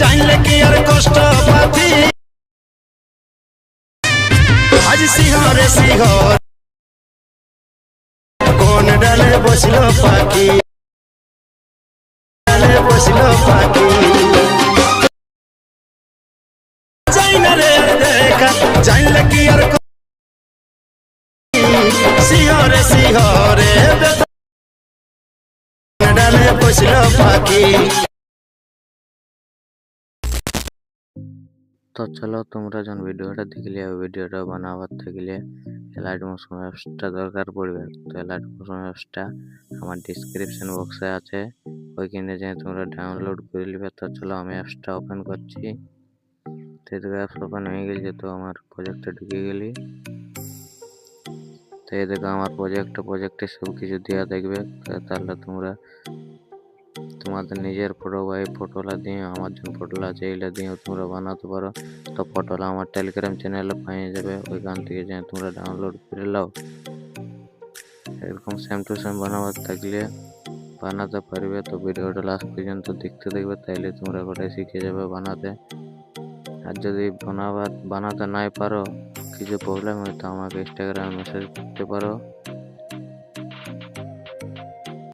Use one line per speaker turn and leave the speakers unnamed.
জানলে কি আর কষ্ট পাবি আজ শিহরে শিহর কোন ডালে বসলো পাখি ডালে বসলো পাখি জাইনা রে দেখা জানলে কি আর শিহরে শিহরে ডালে বসলো পাখি।
তো চলো তোমরা যখন ভিডিওটা দেখলে ভিডিওটা বানাবার থাকলে এলাইট মোশন অ্যাপসটা দরকার পড়বে। তো এলাইট মোশন অ্যাপসটা আমার ডিসক্রিপশন বক্সে আছে, ওইখানে যে তোমরা ডাউনলোড করে নেবে। তো চলো আমি অ্যাপসটা ওপেন করছি। তো এদিকে অ্যাপস ওপেন হয়ে গেছে, তো আমার প্রজেক্টে ঢুকে গেলি। তো এই দেখো আমার প্রজেক্টে সব কিছু দেওয়া দেখবে। তাহলে তোমরা তোমাদের নিজের ফটো বা এই ফটোটা দিয়ে আমার যে ফটোটা আছে এইটা দিয়ে তোমরা বানাতে পারো। তো ফটোটা আমার টেলিগ্রাম চ্যানেলে পেয়ে যাবে, ওইখান থেকে যে তোমরা ডাউনলোড করে নাও। এরকম সেম টু সেম বানাবার থাকলে বানাতে পারবে। তো ভিডিওটা লাস্ট পর্যন্ত দেখতে দেখবে, তাইলে তোমরা ওটাই শিখে যাবে বানাতে। আর যদি বানাতে নাই পারো, কিছু প্রবলেম হয় তো আমাকে ইনস্টাগ্রামে মেসেজ করতে পারো।